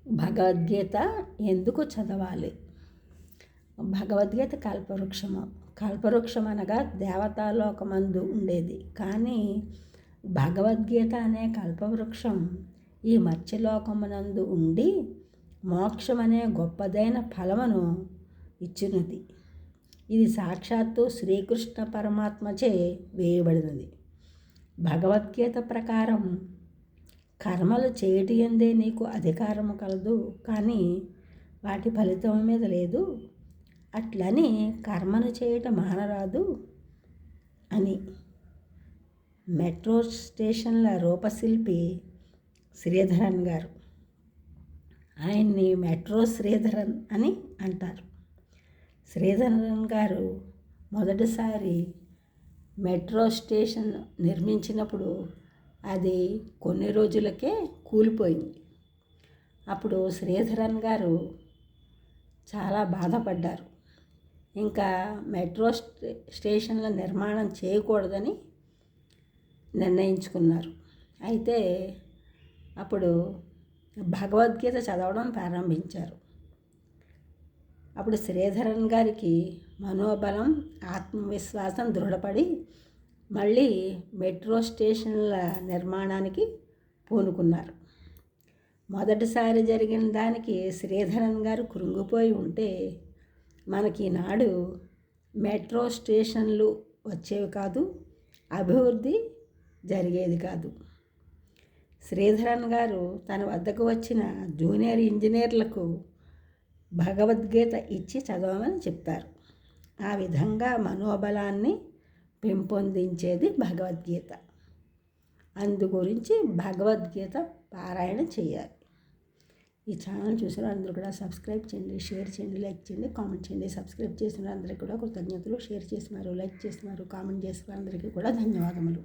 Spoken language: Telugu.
భగవద్గీత ఎందుకు చదవాలి? భగవద్గీత కల్పవృక్షము. కల్పవృక్షం అనగా దేవతాలోకమందు ఉండేది. కానీ భగవద్గీత అనే కల్పవృక్షం ఈ మత్స్యలోకమునందు ఉండి మోక్షం అనే గొప్పదైన ఫలమును ఇచ్చినది. ఇది సాక్షాత్తు శ్రీకృష్ణ పరమాత్మచే వేయబడినది. భగవద్గీత ప్రకారం కర్మలు చేయటి యందే నీకు అధికారము కలదు, కానీ వాటి ఫలితం మీద లేదు. అట్లని కర్మను చేయటం మానరాదు అని మెట్రో స్టేషన్ల రూపశిల్పి శ్రీధరన్ గారు, ఆయన్ని మెట్రో శ్రీధరన్ అని అంటారు. శ్రీధరన్ గారు మొదటిసారి మెట్రో స్టేషన్ నిర్మించినప్పుడు అది కొన్ని రోజులకే కూలిపోయింది. అప్పుడు శ్రీధరన్ గారు చాలా బాధపడ్డారు. ఇంకా మెట్రో స్టేషన్ల నిర్మాణం చేయకూడదని నిర్ణయించుకున్నారు. అయితే అప్పుడు భగవద్గీత చదవడం ప్రారంభించారు. అప్పుడు శ్రీధరన్ గారికి మనోబలం, ఆత్మవిశ్వాసం దృఢపడి మళ్ళీ మెట్రో స్టేషన్ల నిర్మాణానికి పూనుకున్నారు. మొదటిసారి జరిగిన దానికి శ్రీధరన్ గారు కృంగిపోయి ఉంటే మనకి ఈనాడు మెట్రో స్టేషన్లు వచ్చేవి కాదు, అభివృద్ధి జరిగేది కాదు. శ్రీధరన్ గారు తన వద్దకు వచ్చిన జూనియర్ ఇంజనీర్లకు భగవద్గీత ఇచ్చి చదవమని చెప్తారు. ఆ విధంగా మనోబలాన్ని పెంపొందించేది భగవద్గీత. అందు గురించి భగవద్గీత పారాయణ చేయాలి. ఈ ఛానల్ చూసిన అందరూ కూడా సబ్స్క్రైబ్ చేయండి, షేర్ చేయండి, లైక్ చేయండి, కామెంట్ చేయండి. సబ్స్క్రైబ్ చేసిన అందరికీ కూడా కృతజ్ఞతలు. షేర్ చేస్తున్నారు, లైక్ చేస్తున్నారు, కామెంట్ చేస్తున్న అందరికీ కూడా ధన్యవాదములు.